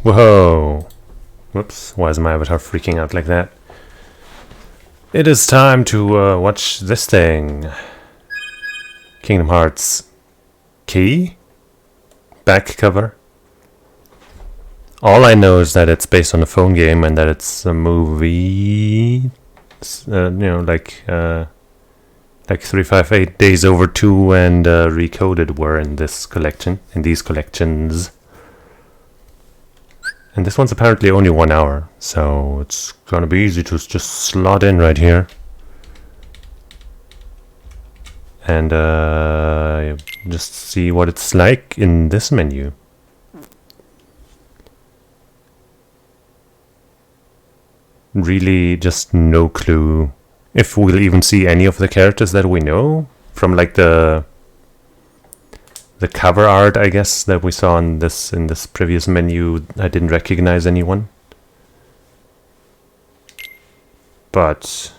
Whoa! Whoops, why is my avatar freaking out like that? It is time to watch this thing. Kingdom Hearts Key? Back cover. All I know is that it's based on a phone game and that it's a movie. Like 358 Days Over 2 and Recoded were in this collection, in these collections. And this one's apparently only 1 hour, so it's gonna be easy to just slot in right here. And just see what it's like in this menu. Really just no clue if we'll even see any of the characters that we know from like the cover art, I guess, that we saw in this previous menu. I didn't recognize anyone, but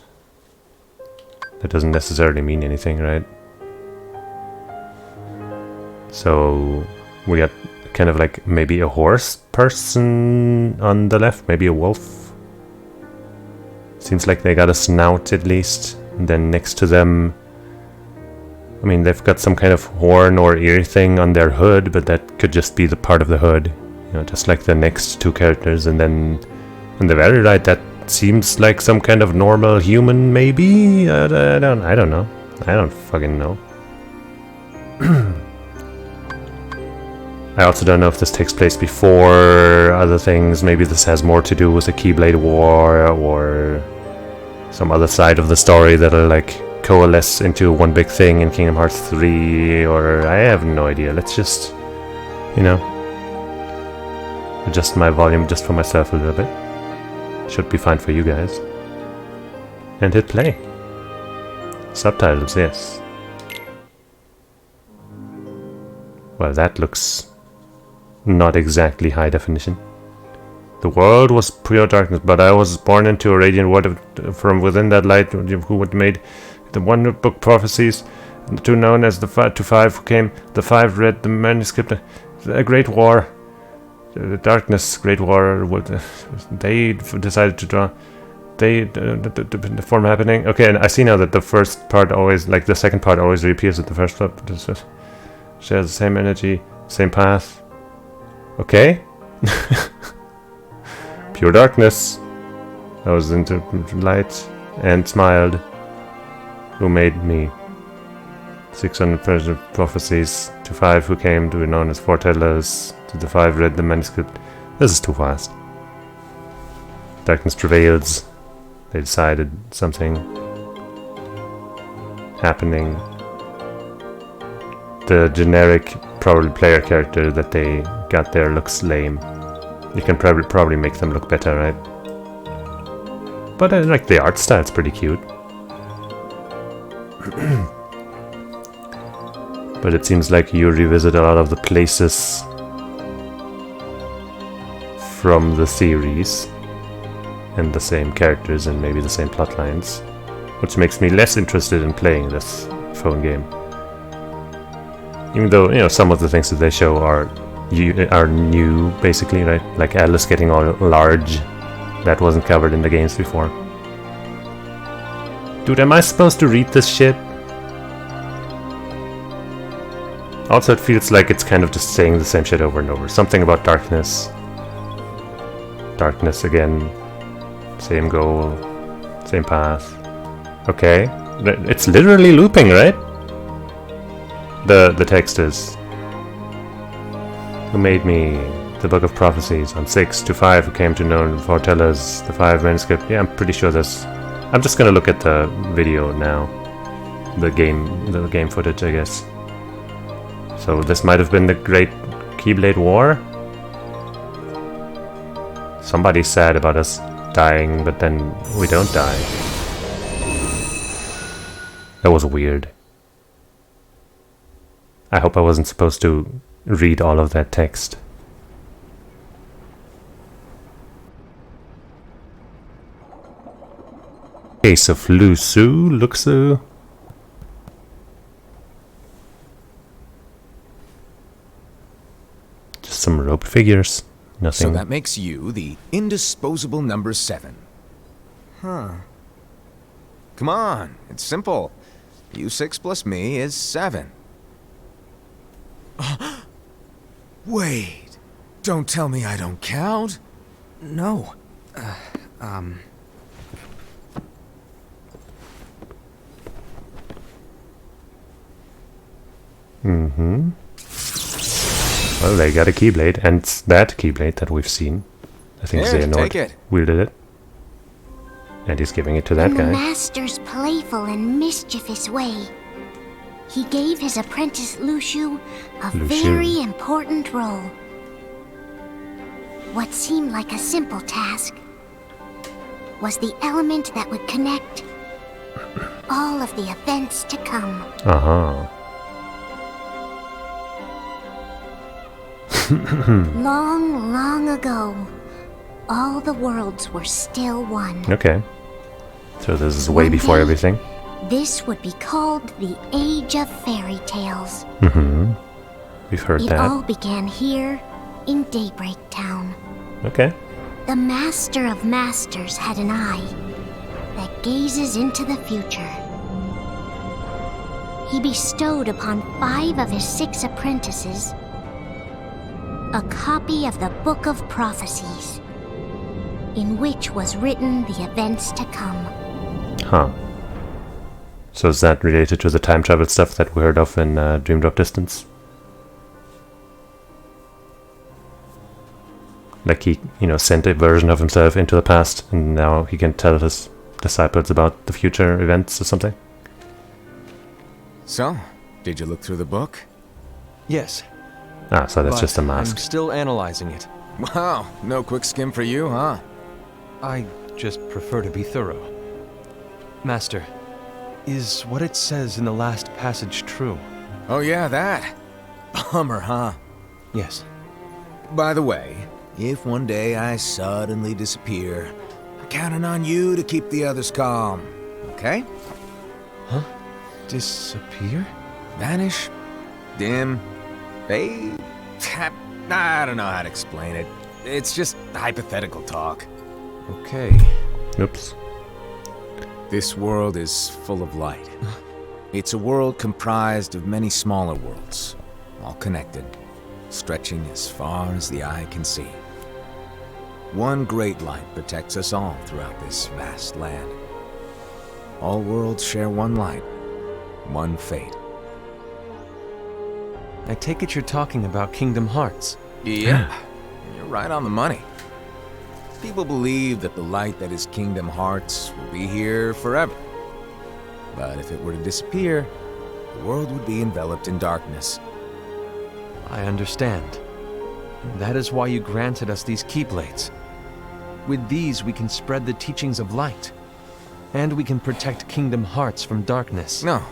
that doesn't necessarily mean anything, right? So we got kind of like maybe a horse person on the left, maybe a wolf. Seems like they got a snout at least. And then next to them, I mean, they've got some kind of horn or ear thing on their hood, but that could just be the part of the hood, you know, just like the next two characters. And then on the very right, that seems like some kind of normal human, maybe. I don't know. I don't fucking know. I also don't know if this takes place before other things. Maybe this has more to do with the Keyblade War or some other side of the story that'll like coalesce into one big thing in Kingdom Hearts 3, or I have no idea. Let's just, you know, adjust my volume just for myself a little bit. Should be fine for you guys. And hit play. Subtitles, yes. Well, that looks not exactly high definition. The world was pure darkness, but I was born into a radiant world from within that light. Who had made the one book prophecies, the two known as the five who came. The five read the manuscript. A great war, the darkness, great war. They decided to draw. The form happening. Okay, and I see now that the first part always, like the second part, always reappears with the first part. Shares the same energy, same path. Okay. Pure darkness. I was into light and smiled. Who made me? 600 prophecies. To 5 who came to be known as foretellers. To the 5 read the manuscript. This is too fast. Darkness prevails. They decided something happening. The generic probably player character that they got there looks lame. You can probably make them look better, right? But I like the art style, it's pretty cute. But it seems like you revisit a lot of the places from the series and the same characters and maybe the same plot lines, which makes me less interested in playing this phone game. Even though, you know, some of the things that they show are new, basically, right? Like Alice getting all large. That wasn't covered in the games before. Dude, am I supposed to read this shit? Also, it feels like it's kind of just saying the same shit over and over. Something about darkness. Darkness again. Same goal. Same path. Okay. It's literally looping, right? The text is, who made me? The Book of Prophecies. On 6 to 5 who came to know the foretellers. The 5 manuscript. Yeah, I'm pretty sure this. I'm just gonna look at the video now. The game footage, I guess. So this might have been the Great Keyblade War. Somebody's sad about us dying, but then we don't die. That was weird. I hope I wasn't supposed to read all of that text. Case of Luxu. Just some roped figures. Nothing. So that makes you the indisposable number 7. Huh. Come on, it's simple. U6 plus me is 7. Wait, don't tell me I don't count. No. Mm-hmm. Well, they got a Keyblade, and it's that Keyblade that we've seen. I think Here, Xehanort take it. wielded it. And he's giving it to that In guy. the master's playful and mischievous way, he gave his apprentice Luxu a very important role. What seemed like a simple task was the element that would connect all of the events to come. Uh-huh. Long, long ago, all the worlds were still one. Okay. So this is way One before day, everything. This would be called the Age of Fairy Tales. Mm-hmm. We've heard It that. all began here in Daybreak Town. Okay. The Master of Masters had an eye that gazes into the future. He bestowed upon 5 of his 6 apprentices a copy of the Book of Prophecies, in which was written the events to come. Huh. So is that related to the time travel stuff that we heard of in Dream Drop Distance? Like he, sent a version of himself into the past, and now he can tell his disciples about the future events or something? So, did you look through the book? Yes. Ah, so that's but just a I'm mask. still analyzing it. Wow, no quick skim for you, huh? I just prefer to be thorough. Master, is what it says in the last passage true? Oh yeah, that. Bummer, huh? Yes. By the way, if one day I suddenly disappear, I'm counting on you to keep the others calm, okay? Huh? Disappear? Vanish, dim, fade. I don't know how to explain it. It's just hypothetical talk. Okay. Oops. This world is full of light. It's a world comprised of many smaller worlds, all connected, stretching as far as the eye can see. One great light protects us all throughout this vast land. All worlds share one light, one fate. I take it you're talking about Kingdom Hearts. Yeah, you're right on the money. People believe that the light that is Kingdom Hearts will be here forever. But if it were to disappear, the world would be enveloped in darkness. I understand. That is why you granted us these Keyblades. With these, we can spread the teachings of light. And we can protect Kingdom Hearts from darkness. No,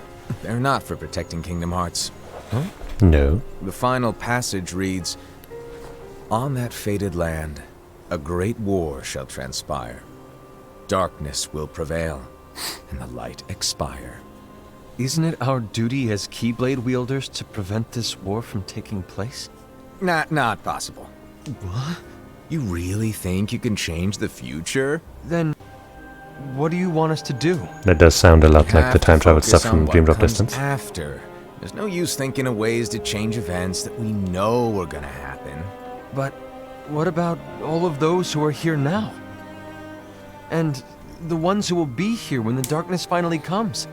they're not for protecting Kingdom Hearts. Huh? No. The final passage reads, "On that fated land, a great war shall transpire. Darkness will prevail, and the light expire." Isn't it our duty as Keyblade wielders to prevent this war from taking place? Not possible. What? You really think you can change the future? Then, what do you want us to do? That does sound a lot like Have the to time travel focus stuff on from what Dream Drop comes Distance. After. There's no use thinking of ways to change events that we know are gonna happen. But what about all of those who are here now? And the ones who will be here when the darkness finally comes?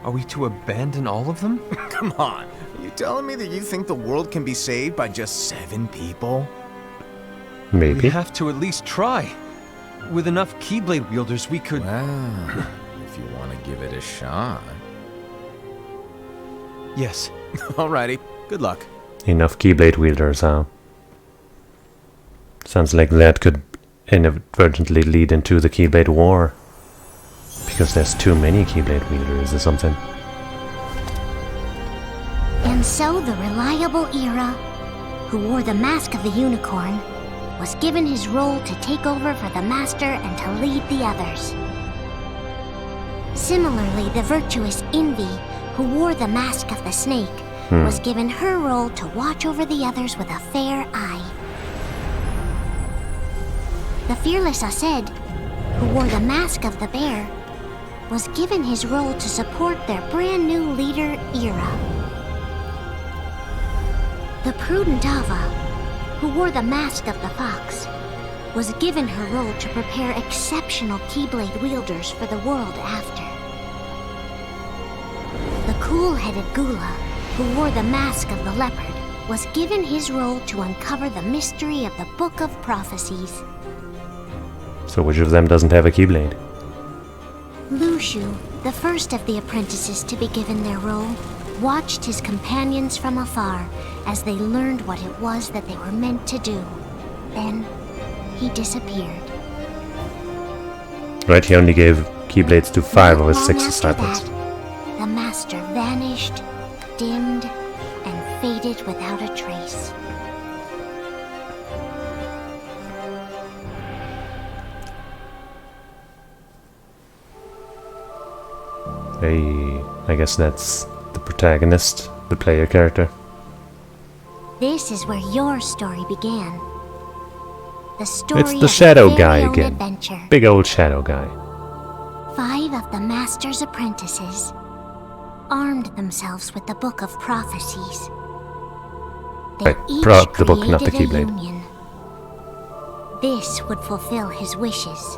Are we to abandon all of them? Come on, are you telling me that you think the world can be saved by just 7 people? Maybe. We have to at least try. With enough Keyblade wielders, we could... Well, if you want to give it a shot. Yes. Alrighty, good luck. Enough Keyblade wielders, huh? Sounds like that could inadvertently lead into the Keyblade War. Because there's too many Keyblade wielders or something. And so the reliable Era, who wore the mask of the unicorn, was given his role to take over for the Master and to lead the others. Similarly, the virtuous Envy, who wore the mask of the snake, was given her role to watch over the others with a fair eye. The fearless Aced, who wore the mask of the bear, was given his role to support their brand new leader, Ira. The prudent Ava, who wore the mask of the fox, was given her role to prepare exceptional Keyblade wielders for the world after. The cool-headed Gula, who wore the mask of the leopard, was given his role to uncover the mystery of the Book of Prophecies. So which of them doesn't have a Keyblade? Lushu, the first of the apprentices to be given their role, watched his companions from afar as they learned what it was that they were meant to do. Then, he disappeared. Right, he only gave Keyblades to 5 of his Not 6 long after disciples. that, the master vanished, dimmed, and faded without a trace. I guess that's the protagonist, the player character. This is where your story began. The story It's of the a shadow very guy own again. Adventure. Big old shadow guy. 5 of the master's apprentices armed themselves with the Book of Prophecies. They Right, each the book, not the created a Keyblade. union. This would fulfill his wishes.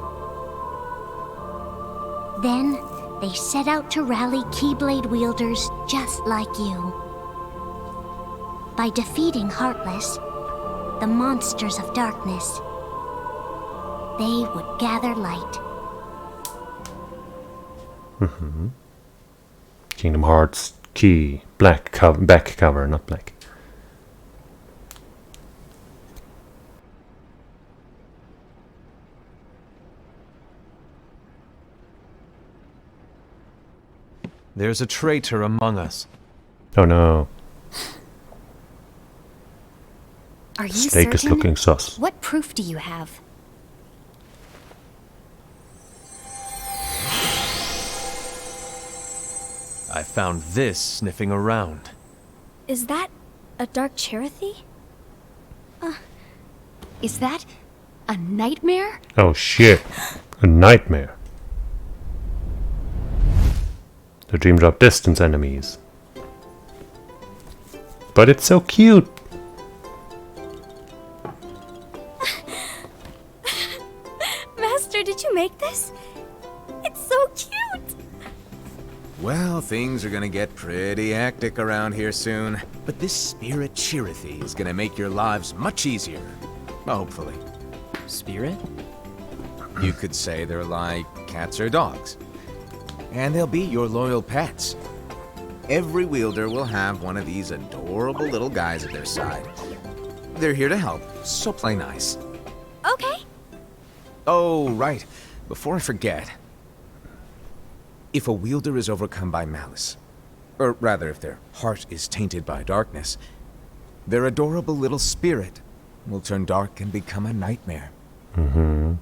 Then, they set out to rally Keyblade wielders just like you. By defeating Heartless, the monsters of darkness, they would gather light. Kingdom Hearts key, black back cover, not black. There's a traitor among us. Oh no, Are you Steak is certain? looking sus. What proof do you have? I found this sniffing around. Is that a Dark Cherothy? Is that a nightmare? Oh shit, a nightmare. The dream drop distance enemies. But it's so cute. Master, did you make this? It's so cute! Well, things are gonna get pretty hectic around here soon. But this spirit Cherothy is gonna make your lives much easier. Hopefully. Spirit? You could say they're like cats or dogs. And they'll be your loyal pets. Every wielder will have one of these adorable little guys at their side. They're here to help, so play nice. Okay. Oh, right. Before I forget. If a wielder is overcome by malice, or rather if their heart is tainted by darkness, their adorable little spirit will turn dark and become a nightmare.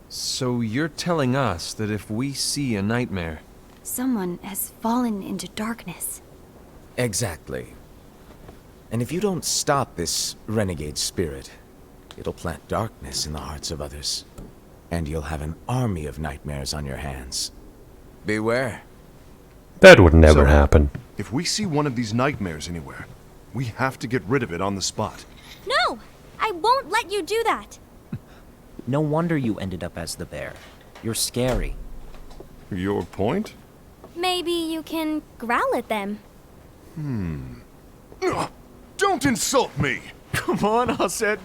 So you're telling us that if we see a nightmare, Someone has fallen into darkness. Exactly. And if you don't stop this renegade spirit, it'll plant darkness in the hearts of others. And you'll have an army of nightmares on your hands. Beware. That would never So- happen. If we see one of these nightmares anywhere, we have to get rid of it on the spot. No! I won't let you do that! No wonder you ended up as the bear. You're scary. Your point? Maybe you can growl at them. Don't insult me! Come on, Aced.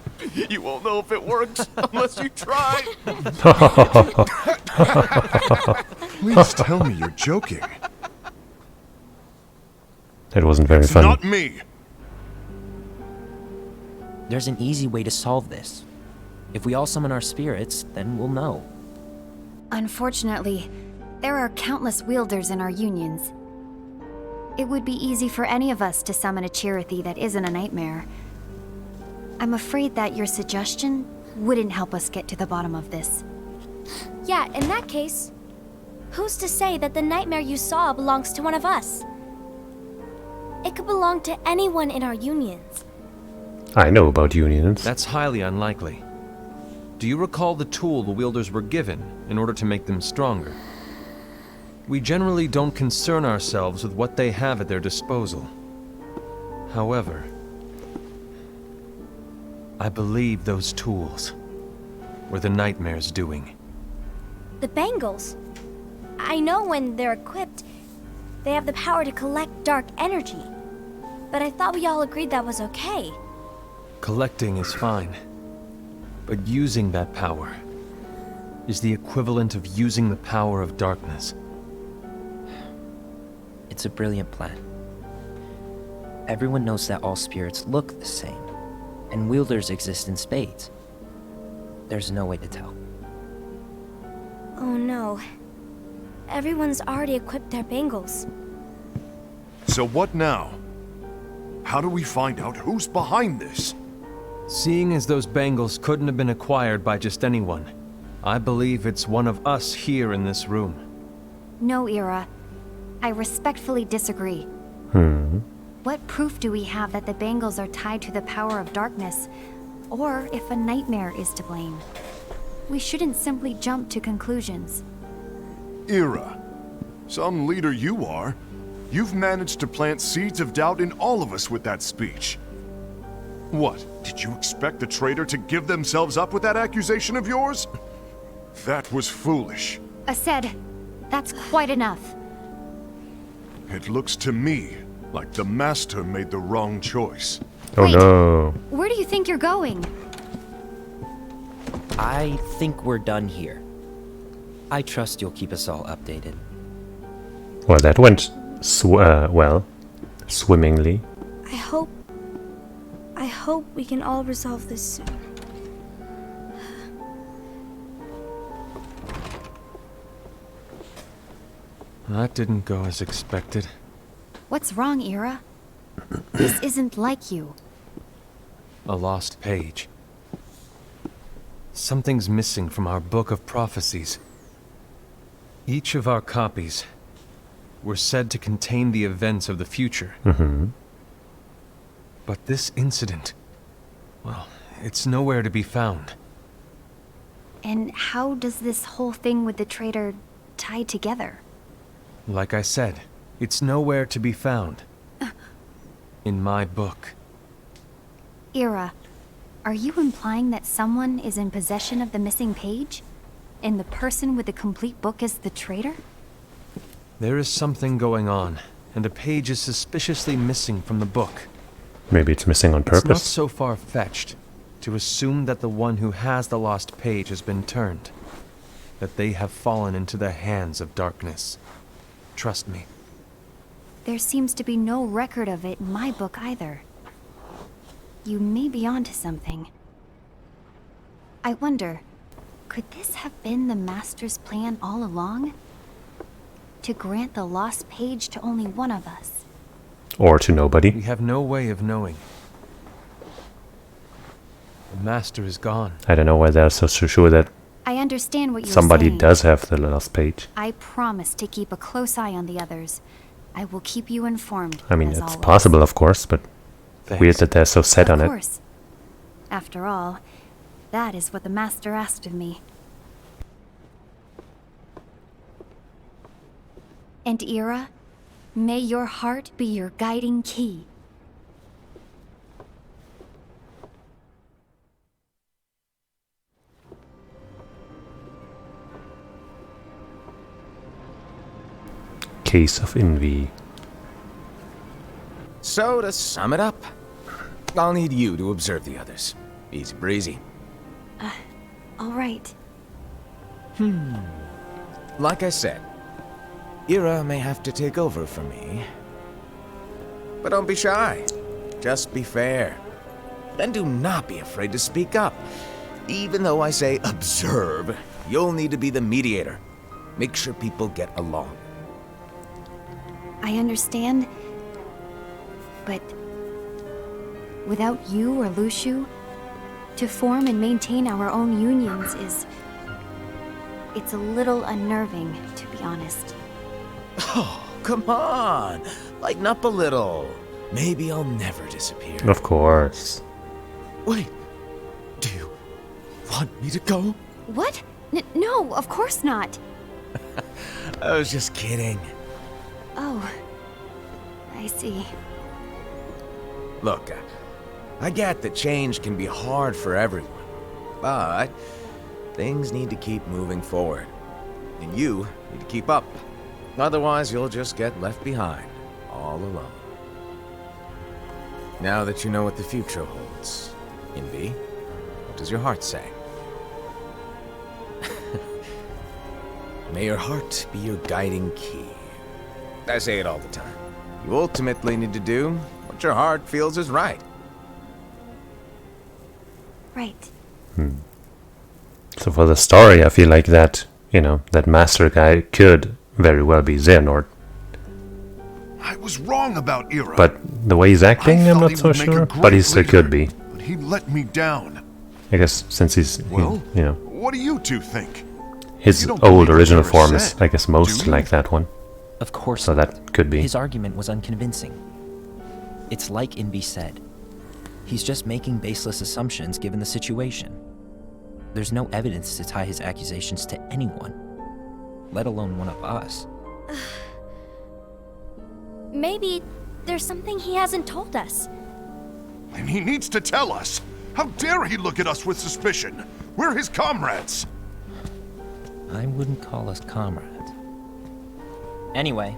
You won't know if it works unless you try. Please tell me you're joking. It wasn't very It's funny. not me! There's an easy way to solve this. If we all summon our spirits, then we'll know. Unfortunately, there are countless wielders in our unions. It would be easy for any of us to summon a Cherothy that isn't a nightmare. I'm afraid that your suggestion wouldn't help us get to the bottom of this. Yeah, in that case, who's to say that the nightmare you saw belongs to one of us? It could belong to anyone in our unions. I know about unions. that's highly unlikely. do you recall the tool the wielders were given in order to make them stronger? We generally don't concern ourselves with what they have at their disposal. However, I believe those tools were the Nightmare's doing. The bangles. I know when they're equipped, they have the power to collect dark energy. But I thought we all agreed that was okay. Collecting is fine, but using that power is the equivalent of using the power of darkness. It's a brilliant plan. Everyone knows that all spirits look the same, and wielders exist in spades. There's no way to tell. Oh no. Everyone's already equipped their bangles. So what now? How do we find out who's behind this? Seeing as those bangles couldn't have been acquired by just anyone, I believe it's one of us here in this room. No, Ira. I respectfully disagree. What proof do we have that the bangles are tied to the power of darkness, or if a nightmare is to blame? We shouldn't simply jump to conclusions. Ira, some leader you are. You've managed to plant seeds of doubt in all of us with that speech. What, did you expect the traitor to give themselves up with that accusation of yours? That was foolish. Aced, that's quite enough. It looks to me like the Master made the wrong choice. Oh Wait. no. Where do you think you're going? I think we're done here. I trust you'll keep us all updated. Well, that went swimmingly. I hope we can all resolve this soon. That didn't go as expected. What's wrong, Ira? This isn't like you. A lost page. Something's missing from our book of prophecies. Each of our copies were said to contain the events of the future. But this incident, well, it's nowhere to be found. And how does this whole thing with the traitor tie together? Like I said, it's nowhere to be found. In my book. Ira, are you implying that someone is in possession of the missing page? And the person with the complete book is the traitor? There is something going on, and a page is suspiciously missing from the book. Maybe it's missing on It's not purpose. so far-fetched to assume that the one who has the lost page has been turned. That they have fallen into the hands of darkness. Trust me. There seems to be no record of it in my book either. You may be onto something. I wonder, could this have been the Master's plan all along? To grant the lost page to only one of us? Or to nobody. We have no way of knowing. The Master is gone. I don't know why they're so sure that I understand what you're somebody saying. does have the last page. I promise to keep a close eye on the others. I will keep you informed. I mean, as it's always. possible, of course, but Thanks. weird that they're so set on Of it. course. After all, that is what the Master asked of me. And Ira, may your heart be your guiding key. Case of Envy. So, to sum it up, I'll need you to observe the others. Easy breezy. All right. Like I said, Ira may have to take over for me. But don't be shy. Just be fair. And do not be afraid to speak up. Even though I say observe, you'll need to be the mediator. Make sure people get along. I understand. But without you or Luxu, to form and maintain our own unions is... It's a little unnerving, to be honest. Oh, come on. Lighten up a little. Maybe I'll never disappear. Of course. Wait. want me to go? What? No, of course not. I was just kidding. Oh, I see. Look, I get that change can be hard for everyone, but things need to keep moving forward. And you need to keep up. Otherwise, you'll just get left behind, all alone. Now that you know what the future holds, Envy, what does your heart say? May your heart be your guiding key. I say it all the time. You ultimately need to do what your heart feels is right. Right. So for the story, I feel like that, you know, that master guy could very well be Xehanort. I was wrong about Ira. But the way he's acting, I'm thought not he so would make a sure. great But he still leader, could be. But he let me down. I guess since he's, Well, you know, what do you two think? his you don't old believe what original Ira form is, said, I guess, most do you? like that one. Of course So not. that could be. His argument was unconvincing. It's like Envy said. He's just making baseless assumptions given the situation. There's no evidence to tie his accusations to anyone, let alone one of us. Maybe there's something he hasn't told us. And he needs to tell us. How dare he look at us with suspicion? We're his comrades. I wouldn't call us comrades. Anyway,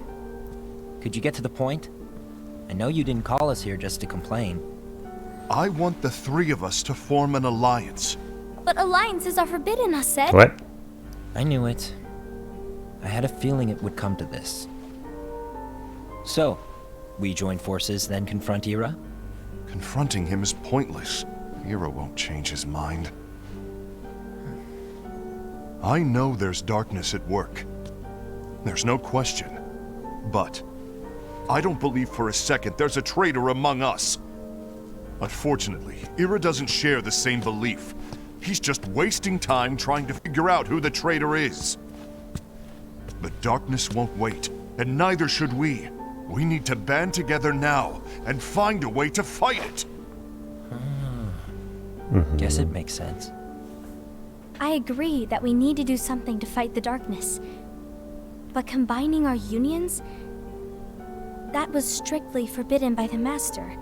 could you get to the point? I know you didn't call us here just to complain. I want the three of us to form an alliance. But alliances are forbidden, us said. What? I knew it. I had a feeling it would come to this. So, we join forces, then confront Ira? Confronting him is pointless. Ira won't change his mind. I know there's darkness at work. There's no question. But I don't believe for a second there's a traitor among us. Unfortunately, Ira doesn't share the same belief. He's just wasting time trying to figure out who the traitor is. The darkness won't wait, and neither should we. We need to band together now and find a way to fight it. Guess it makes sense. I agree that we need to do something to fight the darkness. But combining our unions? That was strictly forbidden by the Master.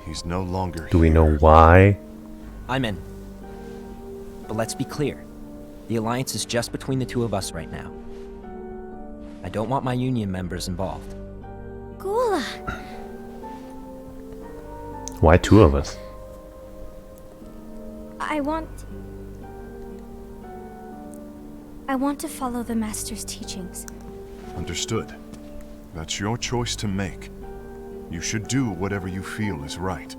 He's no longer Do we here. know why? I'm in. But let's be clear. The alliance is just between the two of us right now. I don't want my union members involved. Gula! Why two of us? I want to follow the Master's teachings. Understood. That's your choice to make. You should do whatever you feel is right.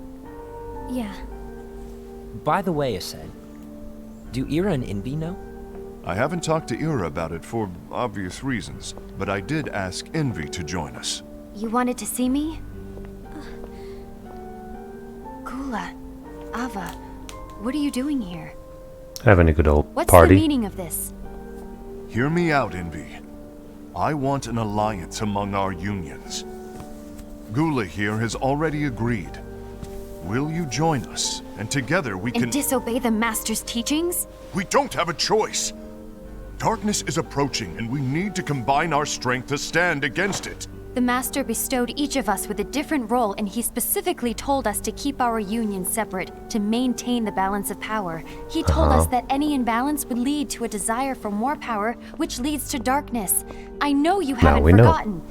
Yeah. By the way, Ased, do Ira and Envy know? I haven't talked to Ira about it for obvious reasons, but I did ask Envy to join us. You wanted to see me? Gula, Ava, what are you doing here? Having a good old What's party. the meaning of this? Hear me out, Envy. I want an alliance among our unions. Gula here has already agreed. Will you join us? And together we And can... disobey the Master's teachings? We don't have a choice. Darkness is approaching, and we need to combine our strength to stand against it. The Master bestowed each of us with a different role, and he specifically told us to keep our union separate, to maintain the balance of power. He told us that any imbalance would lead to a desire for more power, which leads to darkness. I know you haven't we know. forgotten.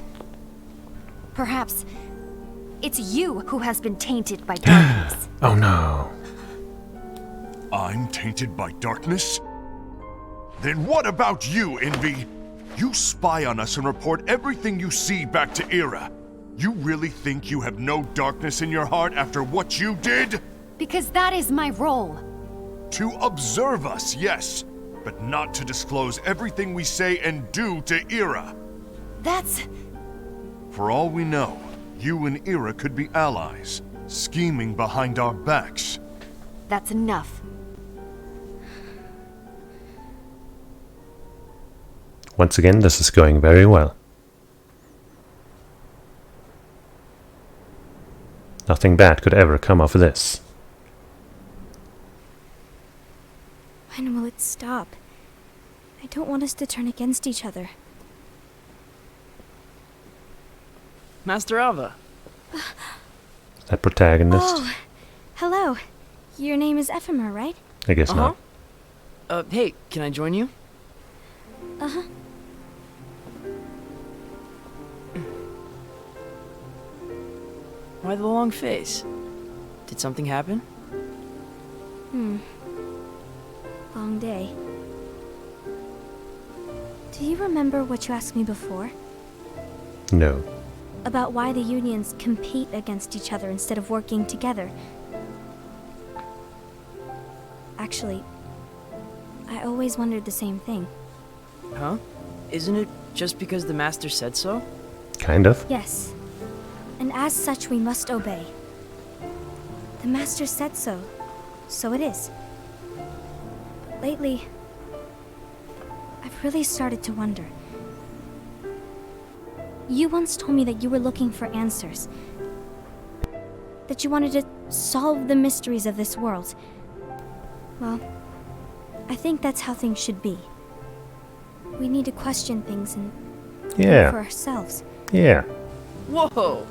Perhaps it's you who has been tainted by darkness. Oh no. I'm tainted by darkness? Then what about you, Envy? You spy on us and report everything you see back to Ira. You really think you have no darkness in your heart after what you did? Because that is my role. To observe us, yes, but not to disclose everything we say and do to Ira. That's... For all we know, you and Ira could be allies, scheming behind our backs. that's enough. Once again, this is going very well. Nothing bad could ever come of this. No, stop. I don't want us to turn against each other. Master Alva. That protagonist? Oh, hello. Your name is Ephemer, right? I guess not. Hey, can I join you? Uh-huh. Why the long face? Did something happen? Long day. Do you remember what you asked me before? No. About why the unions compete against each other instead of working together? Actually, I always wondered the same thing. Huh? Isn't it just because the Master said so? Kind of. Yes. And as such, we must obey. The Master said so, so it is. But lately, I've really started to wonder. You once told me that you were looking for answers. That you wanted to solve the mysteries of this world. Well, I think that's how things should be. We need to question things and think for ourselves. Yeah. Whoa!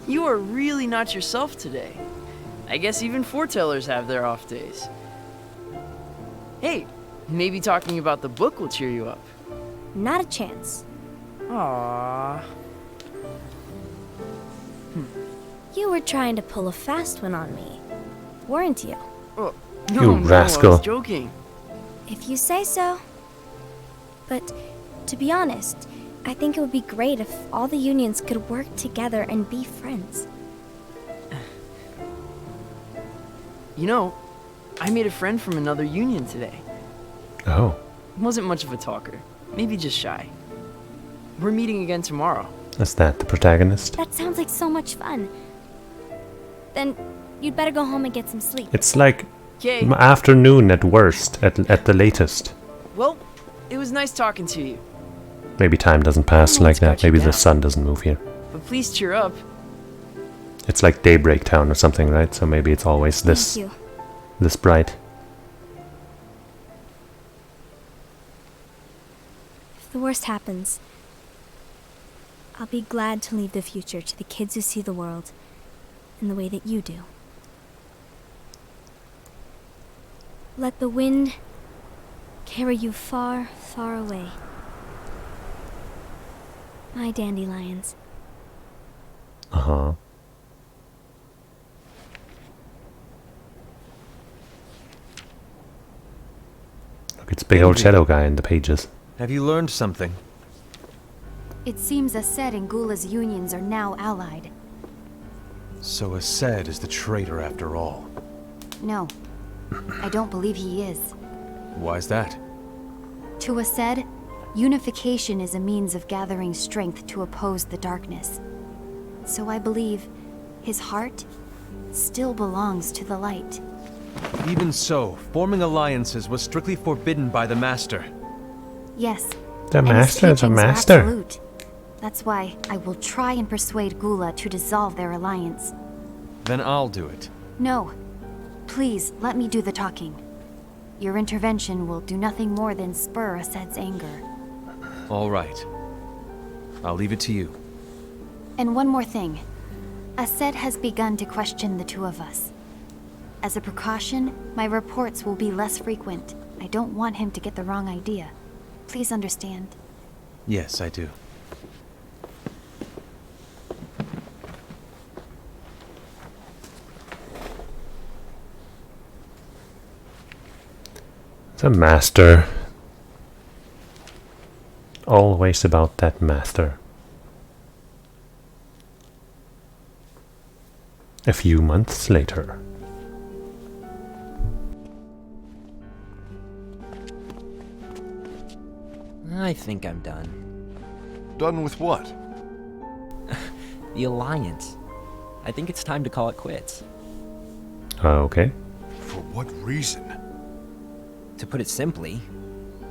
You are really not yourself today. I guess even foretellers have their off days. Hey, maybe talking about the book will cheer you up. Not a chance. Aww. You were trying to pull a fast one on me, weren't you? Oh, You no, rascal. I was joking. If you say so. But, to be honest, I think it would be great if all the unions could work together and be friends. You know, I made a friend from another union today. Oh. Wasn't much of a talker. Maybe just shy. We're meeting again tomorrow. Is that the protagonist? That sounds like so much fun. Then, you'd better go home and get some sleep. It's like Okay. afternoon at worst, at the latest. Well, it was nice talking to you. Maybe time doesn't pass Oh, like it's that. got you Maybe the down. sun doesn't move here. But please cheer up. It's like Daybreak Town or something, right? So maybe it's always this Thank you. this bright. If the worst happens, I'll be glad to leave the future to the kids who see the world in the way that you do. Let the wind carry you far, far away. My dandelions. Uh-huh. Look, it's big old shadow guy in the pages. Have you learned something? It seems Ased and Gula's unions are now allied. So Ased is the traitor after all. No, I don't believe he is. Why's that? To Ased, unification is a means of gathering strength to oppose the darkness. So I believe his heart still belongs to the light. Even so, forming alliances was strictly forbidden by the Master. Yes. The and his Master is a teachings are master. absolute. That's why I will try and persuade Gula to dissolve their alliance. Then I'll do it. No. Please, let me do the talking. Your intervention will do nothing more than spur Ased's anger. All right. I'll leave it to you. And one more thing. Ased has begun to question the two of us. As a precaution, my reports will be less frequent. I don't want him to get the wrong idea. Please understand. Yes, I do. The Master. Always about that Master. A few months later. I think I'm done. Done with what? The Alliance. I think it's time to call it quits. Okay. For what reason? To put it simply,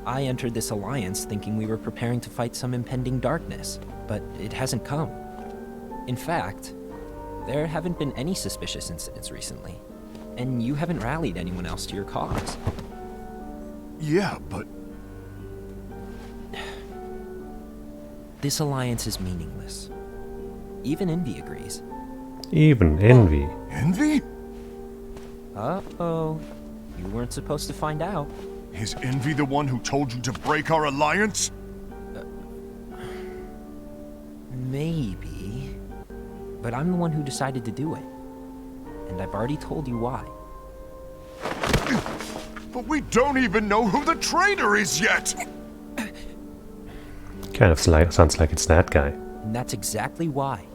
I entered this alliance thinking we were preparing to fight some impending darkness, but it hasn't come. In fact, there haven't been any suspicious incidents recently, and you haven't rallied anyone else to your cause. Yeah, but This alliance is meaningless. Even Envy agrees. Even Envy. Envy? Uh-oh. You weren't supposed to find out. Is Envy the one who told you to break our alliance? Maybe. But I'm the one who decided to do it. And I've already told you why. But we don't even know who the traitor is yet! Kind of sounds like it's that guy. And that's exactly why.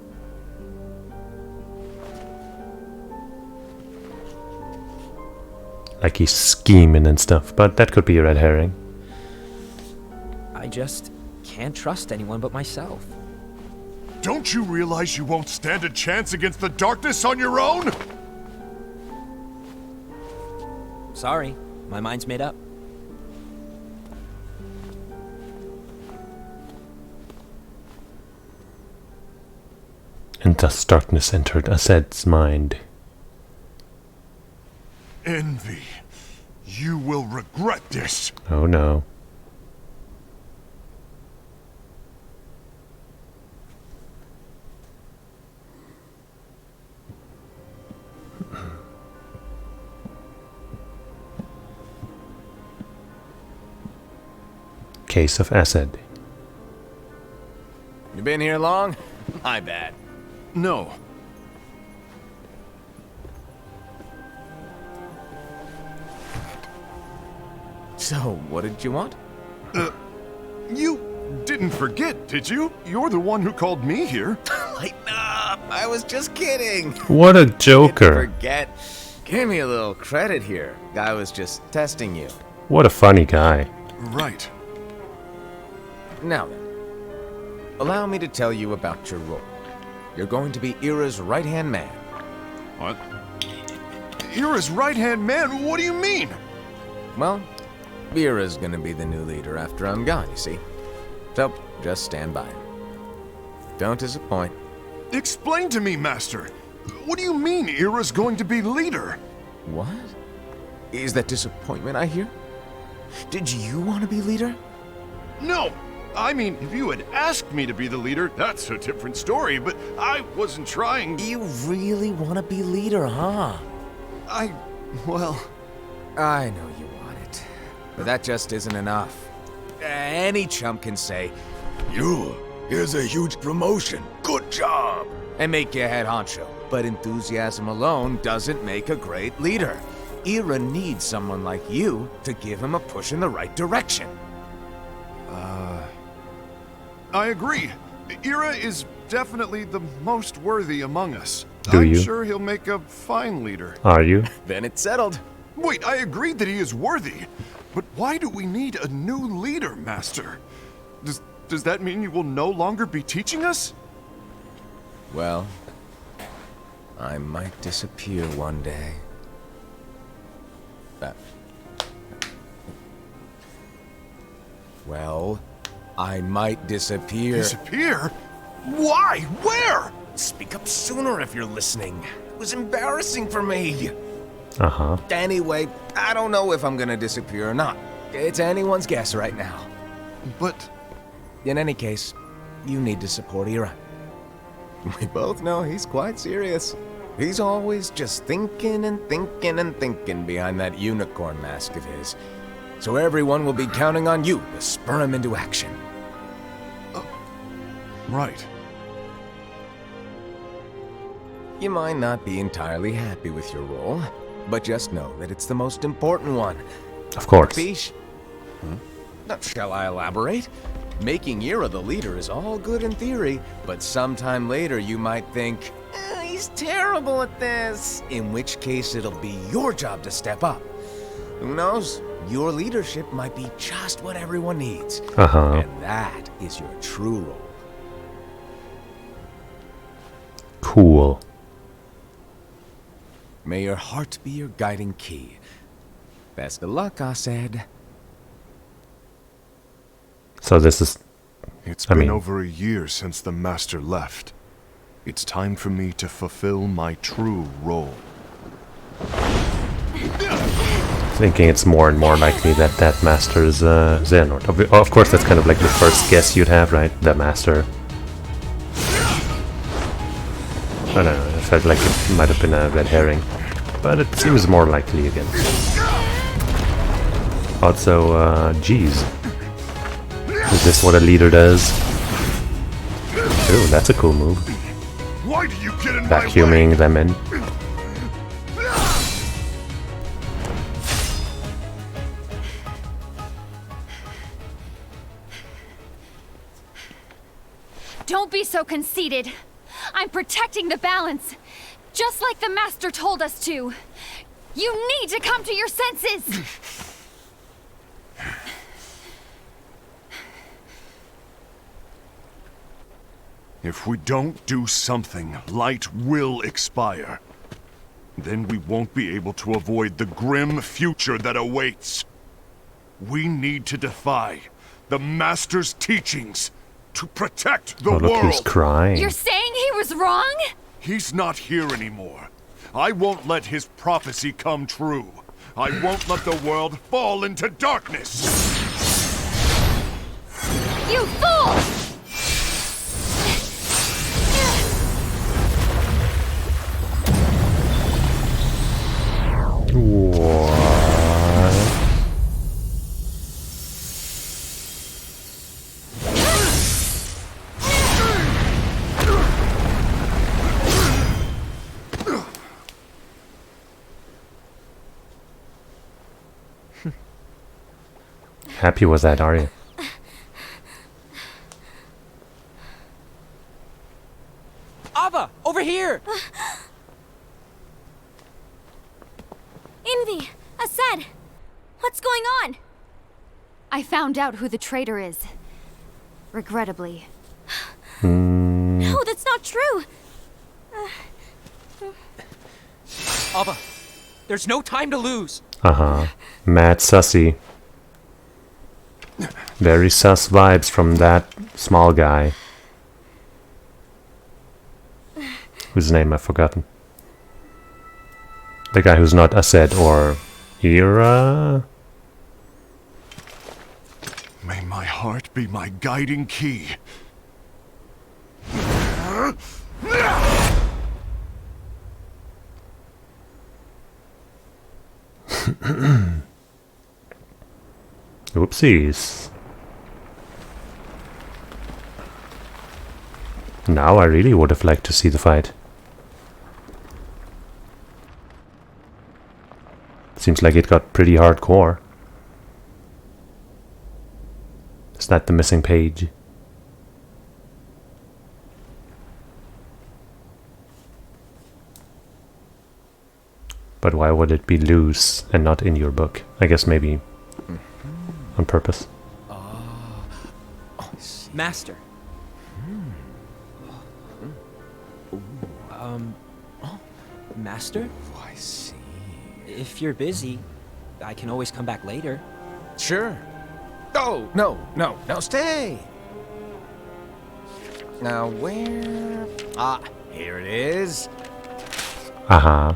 Like he's scheming and stuff, but that could be a red herring. I just can't trust anyone but myself. Don't you realize you won't stand a chance against the darkness on your own? Sorry, my mind's made up. And thus darkness entered Ased's mind. Envy, you will regret this. Oh no. Case of Ased. You been here long? My bad. No. So, what did you want? You didn't forget, did you? You're the one who called me here. Lighten up! I was just kidding. What a joker. Forget. Give me a little credit here. I was just testing you. What a funny guy. Right. Now then, allow me to tell you about your role. You're going to be Ira's right-hand man. What? Ira's right-hand man? What do you mean? Well, Ira's gonna be the new leader after I'm gone, you see. So, just stand by. Don't disappoint. Explain to me, Master. What do you mean Ira's going to be leader? What? Is that disappointment I hear? Did you want to be leader? No! I mean, if you had asked me to be the leader, that's a different story, but I wasn't trying. You really want to be leader, huh? Well... I know you want it, but that just isn't enough. Any chump can say, here's a huge promotion, good job, and make you head honcho. But enthusiasm alone doesn't make a great leader. Ira needs someone like you to give him a push in the right direction. I agree. Ira is definitely the most worthy among us. Do you? I'm sure he'll make a fine leader. Are you? Then it's settled. Wait, I agreed that he is worthy. But why do we need a new leader, Master? Does that mean you will no longer be teaching us? Well, I might disappear one day. Well, I might disappear. Disappear? Why? Where? Speak up sooner if you're listening. It was embarrassing for me. Uh-huh. Anyway, I don't know if I'm gonna disappear or not. It's anyone's guess right now. But... In any case, you need to support Ira. We both know he's quite serious. He's always just thinking and thinking and thinking behind that unicorn mask of his. So everyone will be counting on you to spur him into action. Right. You might not be entirely happy with your role, but just know that it's the most important one. Of course. Fish? Shall I elaborate? Making Ira the leader is all good in theory, but sometime later you might think, he's terrible at this. In which case it'll be your job to step up. Who knows? Your leadership might be just what everyone needs. Uh-huh. And that is your true role. Cool. May your heart be your guiding key. Best of luck, Ased. So this is... It's I been mean- over a year since the Master left. It's time for me to fulfill my true role. It's thinking it's more and more likely that that master is Xehanort. Of course, that's kind of like the first guess you'd have, right? The master. I don't know, I felt like it might have been a red herring. But it seems more likely again. Also, geez. Is this what a leader does? Ooh, that's a cool move. Why do you get in Vacuuming them in. Don't be so conceited. I'm protecting the balance, just like the Master told us to. You need to come to your senses! If we don't do something, light will expire. Then we won't be able to avoid the grim future that awaits. We need to defy the Master's teachings to protect the Oh, look, world. he's crying. You're saying he was wrong? He's not here anymore. I won't let his prophecy come true. I won't let the world fall into darkness. You fool! What? Happy with that, are you? Ava, over here! Envy! Aced! What's going on? I found out who the traitor is. Regrettably. No, that's not true! Ava, there's no time to lose. Uh-huh. Mad sussy. Very sus vibes from that small guy. Whose name I've forgotten. The guy who's not Aced or Ira? May my heart be my guiding key. Oopsies. Now I really would have liked to see the fight. Seems like it got pretty hardcore. Is that the missing page? But why would it be loose and not in your book? I guess maybe on purpose. Master. Master? I see. If you're busy, I can always come back later. Sure. Oh, no, stay. Now, where? Ah, here it is. Uh-huh.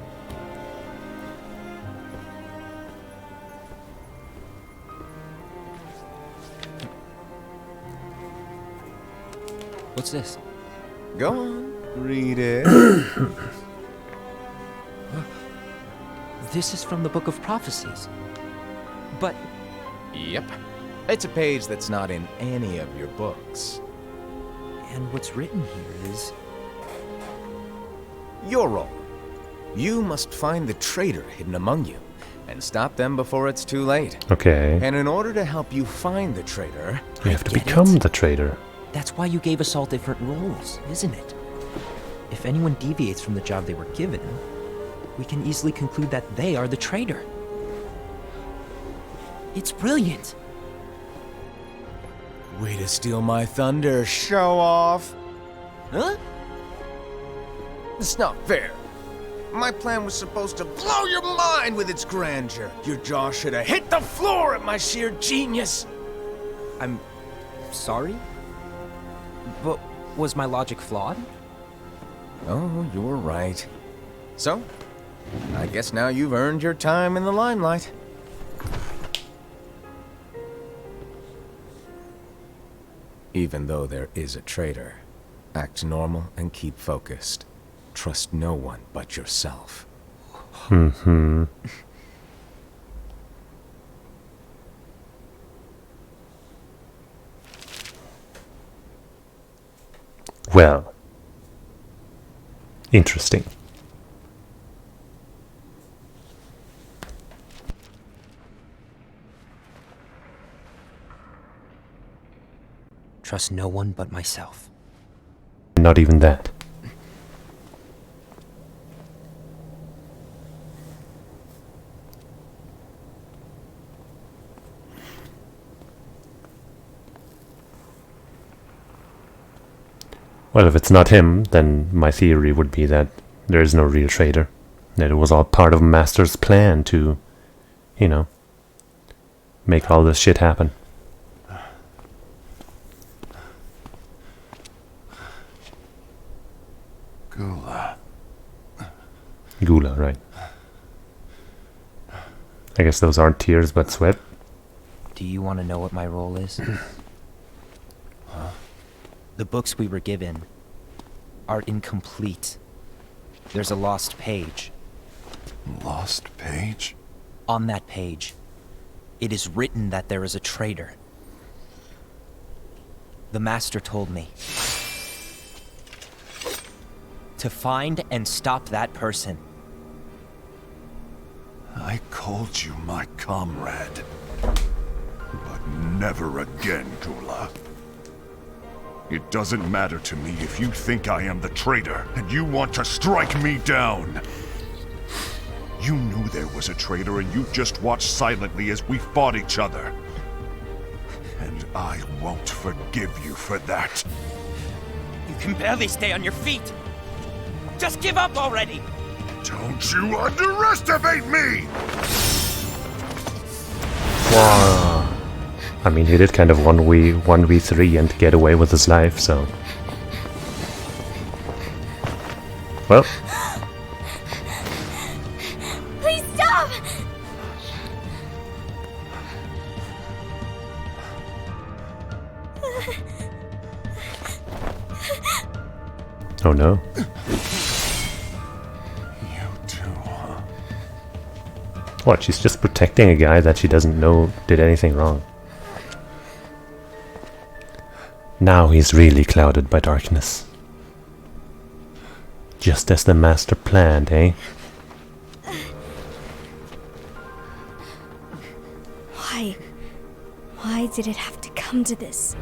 What's this? Go on, read it. This is from the Book of Prophecies. But Yep. It's a page that's not in any of your books. and what's written here is Your role. You must find the traitor hidden among you and stop them before it's too late. Okay. And in order to help you find the traitor, You have to get become it. the traitor. That's why you gave us all different roles, isn't it? If anyone deviates from the job they were given, we can easily conclude that they are the traitor. It's brilliant. way to steal my thunder, show off. Huh? It's not fair. My plan was supposed to blow your mind with its grandeur. Your jaw should have hit the floor at my sheer genius. I'm sorry? But was my logic flawed? Oh, you're right. So, I guess now you've earned your time in the limelight. Even though there is a traitor, act normal and keep focused. Trust no one but yourself. Mm-hmm. Well, interesting. Trust no one but myself. Not even that. Well, if it's not him, then my theory would be that there is no real traitor. That it was all part of Master's plan to, you know, make all this shit happen. Gula. Gula, right. I guess those aren't tears, but sweat. Do you want to know what my role is? The books we were given are incomplete. There's a lost page. Lost page? On that page, it is written that there is a traitor. The Master told me to find and stop that person. I called you my comrade. But never again, Gula. It doesn't matter to me if you think I am the traitor, and you want to strike me down. You knew there was a traitor, and you just watched silently as we fought each other. And I won't forgive you for that. You can barely stay on your feet. Just give up already! Don't you underestimate me! Wow. I mean, he did kind of 1v3 and get away with his life, so... Well... Please stop! Oh no. What, she's just protecting a guy that she doesn't know did anything wrong. Now he's really clouded by darkness. Just as the Master planned, eh? Why? Why did it have to come to this?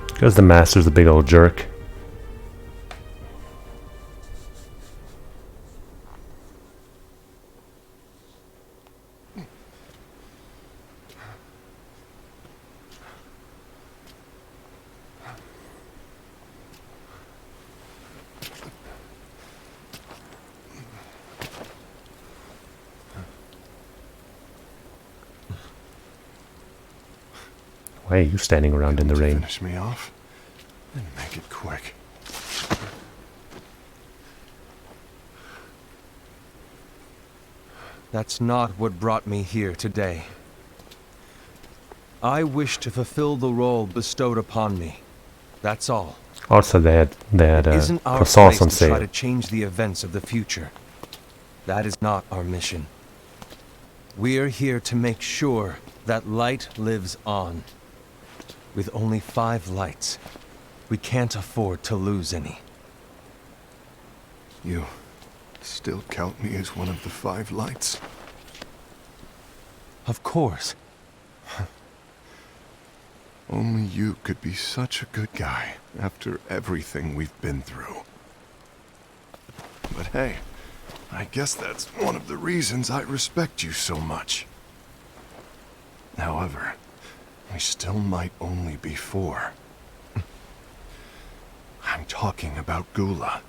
Because the Master's a big old jerk. Why are you standing around in the rain? Finish me off, and make it quick. That's not what brought me here today. I wish to fulfill the role bestowed upon me. That's all. Also, they had Isn't our croissants place on to try sale. to change the events of the future. That is not our mission. We're here to make sure that light lives on. With only 5 lights, we can't afford to lose any. You still count me as one of the 5 lights? Of course. Only you could be such a good guy after everything we've been through. But hey, I guess that's one of the reasons I respect you so much. However, we still might only be 4. I'm talking about Gula.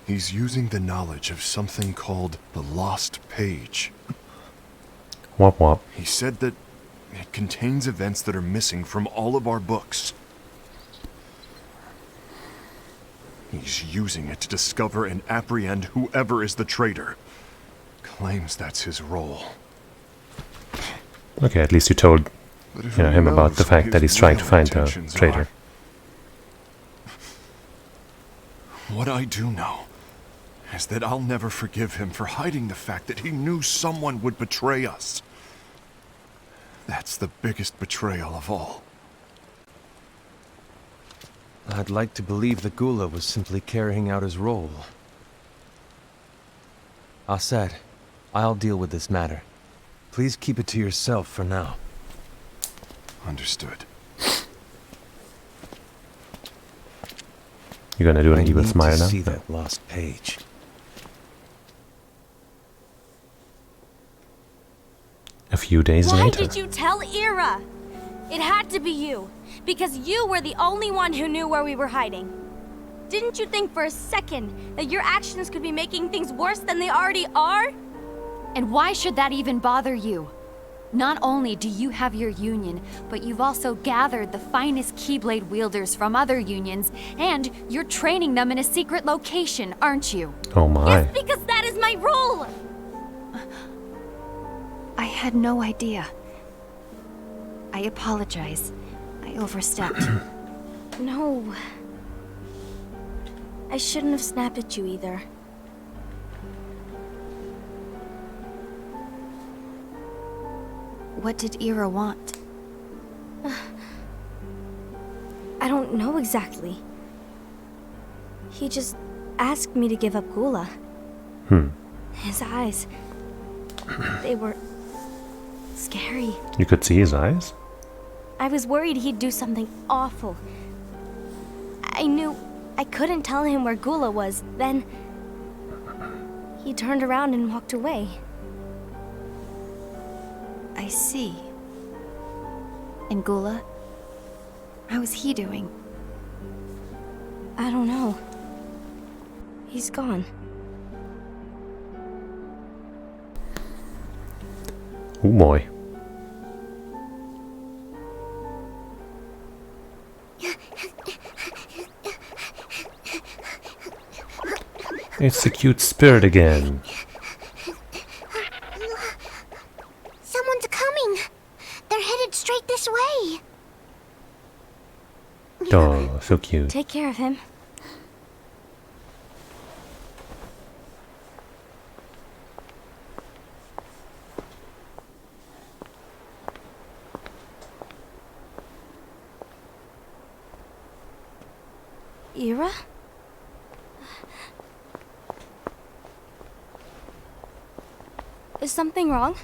He's using the knowledge of something called the Lost Page. Wop wop. He said that it contains events that are missing from all of our books. He's using it to discover and apprehend whoever is the traitor. Claims that's his role. Okay, at least you told But you know, him who about the knows fact what that his he's trying to real find the intentions traitor. are. What I do know is that I'll never forgive him for hiding the fact that he knew someone would betray us. That's the biggest betrayal of all. I'd like to believe that Gula was simply carrying out his role. Aset, I'll deal with this matter. Please keep it to yourself for now. Understood. You're gonna do an I evil need smile to now? see that lost page. A few days Why later. did you tell Ira? It had to be you, because you were the only one who knew where we were hiding. Didn't you think for a second that your actions could be making things worse than they already are? And why should that even bother you? Not only do you have your union, but you've also gathered the finest Keyblade wielders from other unions, and you're training them in a secret location, aren't you? Oh my. Yes, because that is my role! I had no idea. I apologize. I overstepped. No. I shouldn't have snapped at you either. What did Ira want? I don't know exactly. He just asked me to give up Gula. His eyes, they were scary. You could see his eyes? I was worried he'd do something awful. I knew I couldn't tell him where Gula was. Then he turned around and walked away. I see. And Gula? How is he doing? I don't know. He's gone. Oh boy. It's the cute spirit again. Someone's coming. They're headed straight this way. Oh, so cute. Take care of him. Ira? Is something wrong?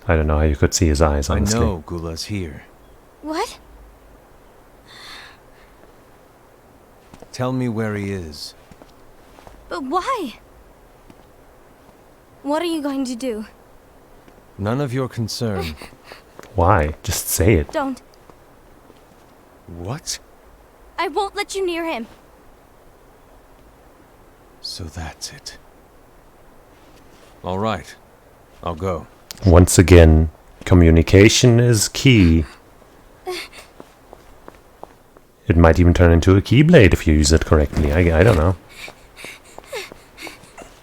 I don't know how you could see his eyes, honestly. I know Gula's here. What? Tell me where he is. But why? What are you going to do? None of your concern. Why? Just say it. Don't. What? I won't let you near him. So that's it. All right. I'll go. Once again, communication is key. It might even turn into a Keyblade if you use it correctly. I don't know.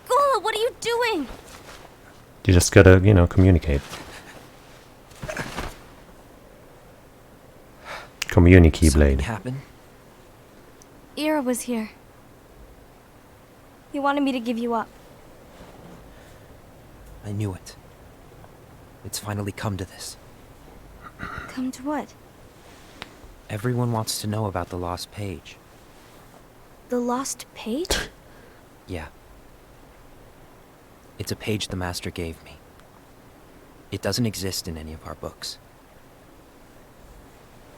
Gula, what are you doing? You just gotta, you know, communicate. Something Keyblade. happened? Ira was here. He wanted me to give you up. I knew it. It's finally come to this. Come to what? Everyone wants to know about the lost page. The lost page? Yeah. It's a page the Master gave me. It doesn't exist in any of our books.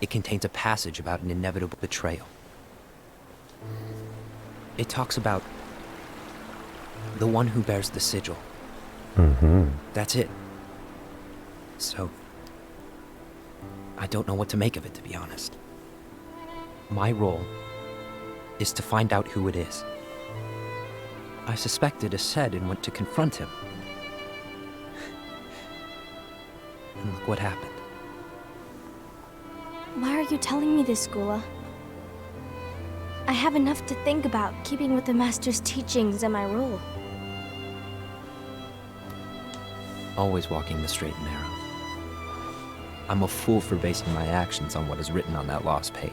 It contains a passage about an inevitable betrayal. It talks about the one who bears the sigil. That's it. So, I don't know what to make of it, to be honest. My role is to find out who it is. I suspected Aset and went to confront him. And look what happened. Why are you telling me this, Gula? I have enough to think about, keeping with the Master's teachings and my role. Always walking the straight and narrow. I'm a fool for basing my actions on what is written on that lost page.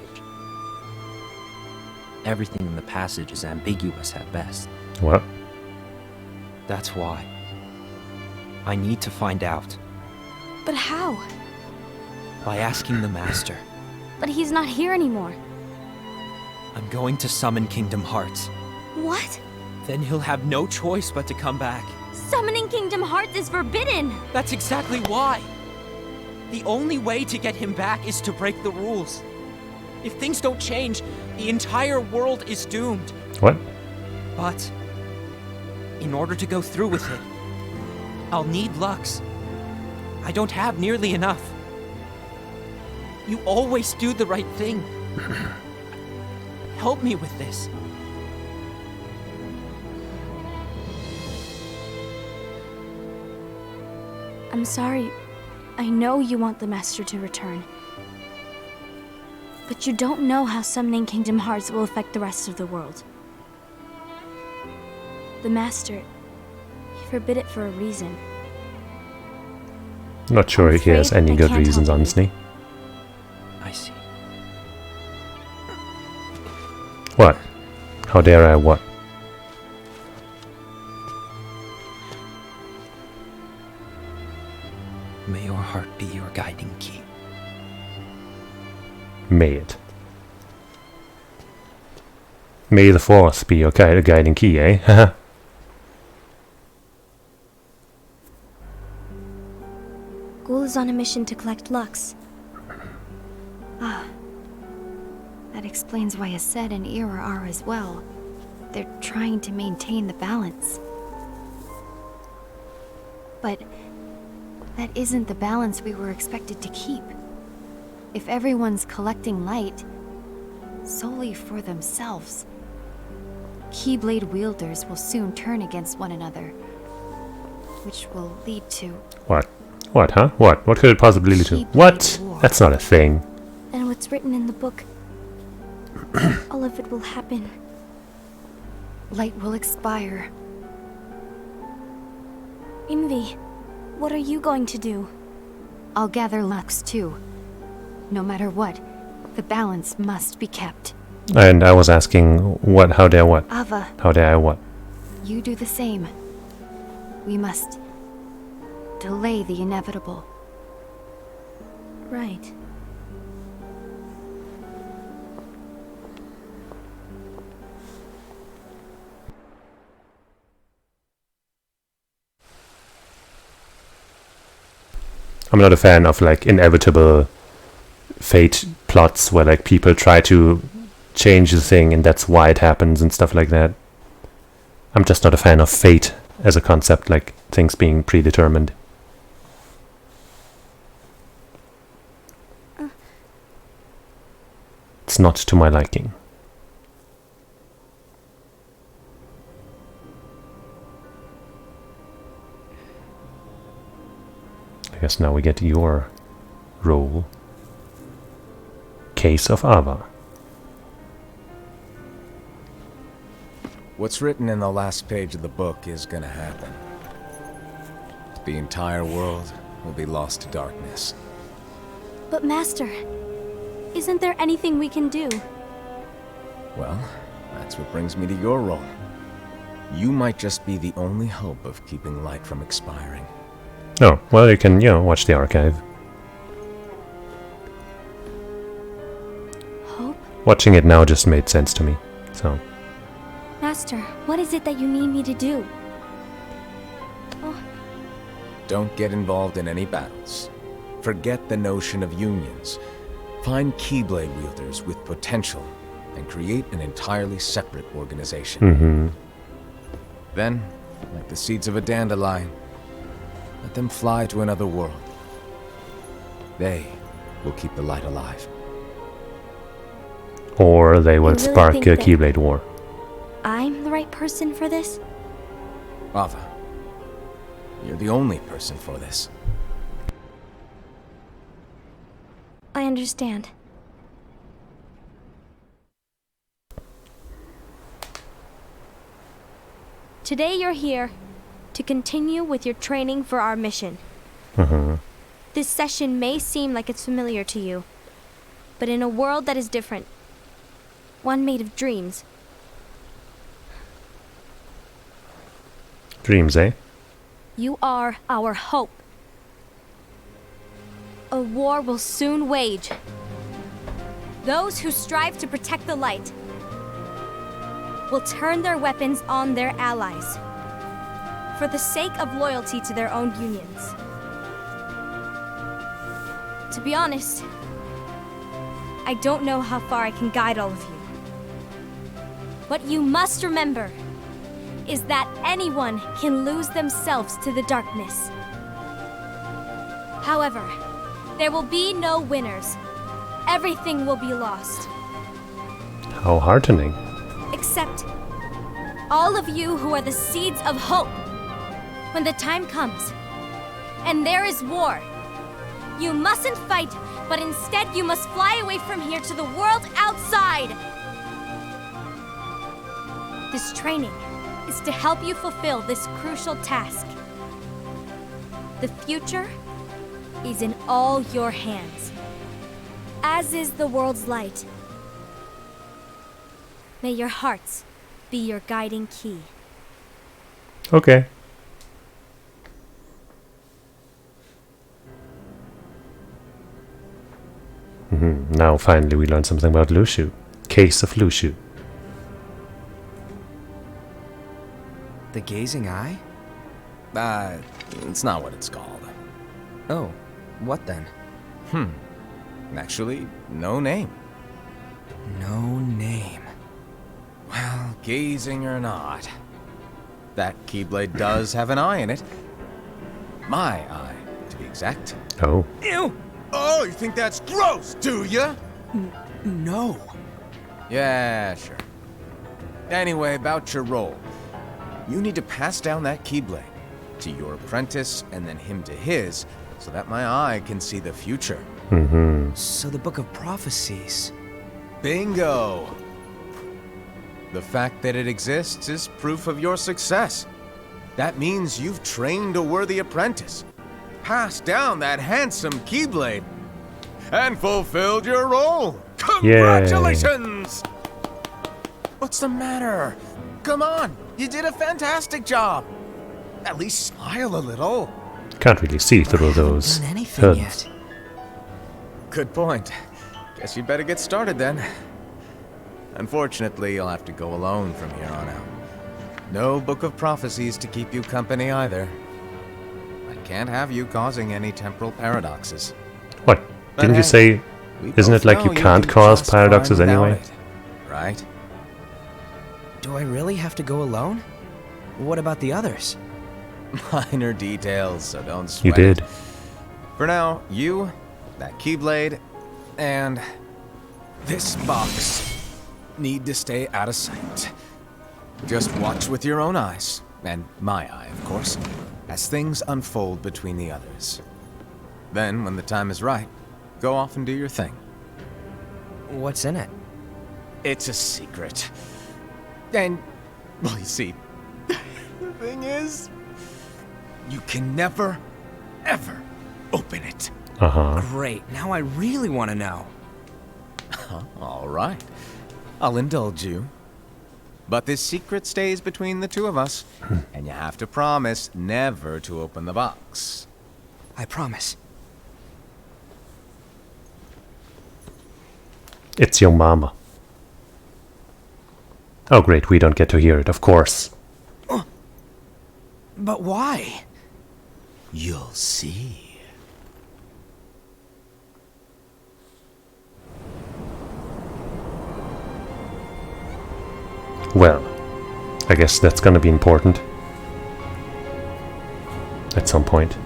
Everything in the passage is ambiguous at best. What? That's why. I need to find out. But how? By asking the Master. But he's not here anymore. I'm going to summon Kingdom Hearts. What? Then he'll have no choice but to come back. Summoning Kingdom Hearts is forbidden! That's exactly why! The only way to get him back is to break the rules. If things don't change, the entire world is doomed. What? But in order to go through with it, I'll need Lux. I don't have nearly enough. You always do the right thing. Help me with this. I'm sorry. I know you want the Master to return. But you don't know how summoning Kingdom Hearts will affect the rest of the world. The Master, he forbid it for a reason. Not sure he has any I good can't reasons, help you. honestly. I see. What? How dare I what? May your heart be your guiding key. May it. May the Force be your guiding key, eh? Haha. Ghoul is on a mission to collect Lux. Ah. That explains why Aced and Ira are as well. They're trying to maintain the balance. But that isn't the balance we were expected to keep. If everyone's collecting light solely for themselves, Keyblade wielders will soon turn against one another, which will lead to... What? What, huh? What? What could it possibly lead to? Keyblade What? war. That's not a thing. And what's written in the book, all of it will happen. Light will expire. Envy, what are you going to do? I'll gather Lux too. No matter what, the balance must be kept. And I was asking, what? How dare what? Ava, How dare I what? you do the same. We must delay the inevitable. Right. I'm not a fan of like inevitable fate plots where like people try to change the thing and that's why it happens and stuff like that. I'm just not a fan of fate as a concept, like things being predetermined. It's not to my liking. I guess now we get your role. Case of Ava. What's written in the last page of the book is gonna happen. The entire world will be lost to darkness. But Master, isn't there anything we can do? Well, that's what brings me to your role. You might just be the only hope of keeping light from expiring. Oh, well, you can, watch the archive. Hope? Watching it now just made sense to me, so... Master, what is it that you need me to do? Don't get involved in any battles. Forget the notion of unions. Find Keyblade wielders with potential and create an entirely separate organization. Mm-hmm. Then, like the seeds of a dandelion, let them fly to another world. They will keep the light alive. Or they will really spark think a that- Keyblade War. I'm the right person for this? Ava, you're the only person for this. I understand. Today you're here to continue with your training for our mission. Mm-hmm. This session may seem like it's familiar to you, but in a world that is different, one made of dreams. Dreams, eh? You are our hope. A war will soon wage. Those who strive to protect the light will turn their weapons on their allies for the sake of loyalty to their own unions. To be honest, I don't know how far I can guide all of you. What you must remember is that anyone can lose themselves to the darkness. However, there will be no winners. Everything will be lost. How heartening. Except all of you who are the seeds of hope. When the time comes, and there is war, you mustn't fight, but instead you must fly away from here to the world outside. This training is to help you fulfill this crucial task. The future is in all your hands, as is the world's light. May your hearts be your guiding key. Okay. Now finally we learn something about Lushu. Case of Lushu. The Gazing Eye? It's not what it's called. Oh, what then? Actually, no name. No name. Well, gazing or not, that Keyblade does have an eye in it. My eye, to be exact. Oh. Ew! Oh, you think that's gross, do ya? No. Yeah, sure. Anyway, about your role. You need to pass down that Keyblade to your apprentice and then him to his, so that my eye can see the future. So the Book of Prophecies. Bingo! The fact that it exists is proof of your success. That means you've trained a worthy apprentice, passed down that handsome Keyblade, and fulfilled your role. Congratulations! Yay. What's the matter? Come on, you did a fantastic job. At least smile a little. Can't really see through those done anything hoods. yet. Good point. Guess you better get started then. Unfortunately, you'll have to go alone from here on out. No Book of Prophecies to keep you company either. I can't have you causing any temporal paradoxes. What? But Didn't hey, you say, we isn't both it like know you can't can cause just fine paradoxes without anyway? it, right? Do I really have to go alone? What about the others? Minor details, so don't sweat You did. it. For now, you, that Keyblade, and this box need to stay out of sight. Just watch with your own eyes, and my eye, of course, as things unfold between the others. Then, when the time is right, go off and do your thing. What's in it? It's a secret. And, well, you see, the thing is, you can never, ever open it. Great, now I really want to know. All right. I'll indulge you. But this secret stays between the two of us, and you have to promise never to open the box. I promise. It's your mama. Oh great, we don't get to hear it, of course. But why? You'll see. Well, I guess that's gonna be important. At some point.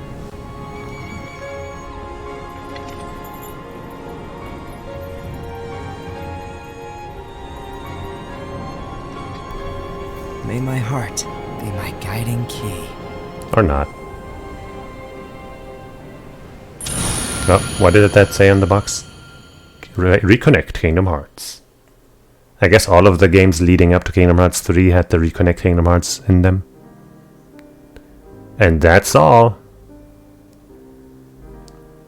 May my heart be my guiding key. Or not. Oh, what did that say on the box? Reconnect Kingdom Hearts. I guess all of the games leading up to Kingdom Hearts 3 had the Reconnect Kingdom Hearts in them. And that's all.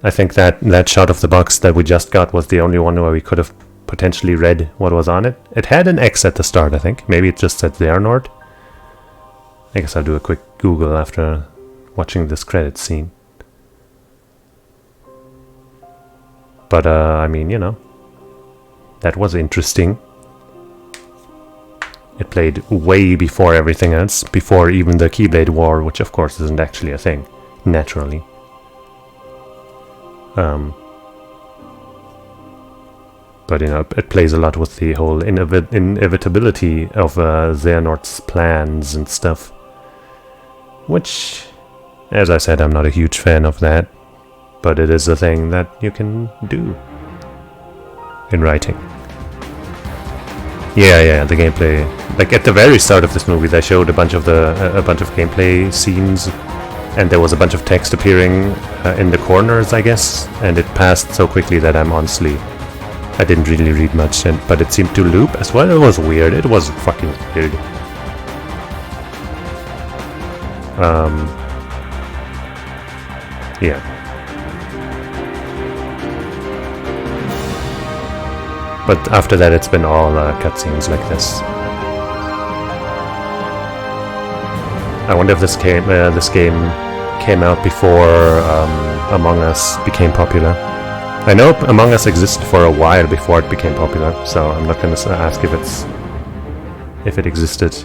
I think that shot of the box that we just got was the only one where we could have potentially read what was on it. It had an X at the start, I think. Maybe it just said Xehanort. I guess I'll do a quick Google after watching this credit scene. But, I mean, you know, that was interesting. It played way before everything else, before even the Keyblade War, which of course isn't actually a thing, naturally. But, you know, it plays a lot with the whole inevitability of Xehanort's plans and stuff. Which, as I said, I'm not a huge fan of that. But it is a thing that you can do in writing. Yeah, the gameplay. Like at the very start of this movie, they showed a bunch of gameplay scenes, and there was a bunch of text appearing in the corners, I guess. And it passed so quickly that I didn't really read much, but it seemed to loop as well. It was weird. It was fucking weird. Yeah. But after that, it's been all cutscenes like this. I wonder if this game came out before Among Us became popular. I know Among Us existed for a while before it became popular, so I'm not gonna ask if it existed.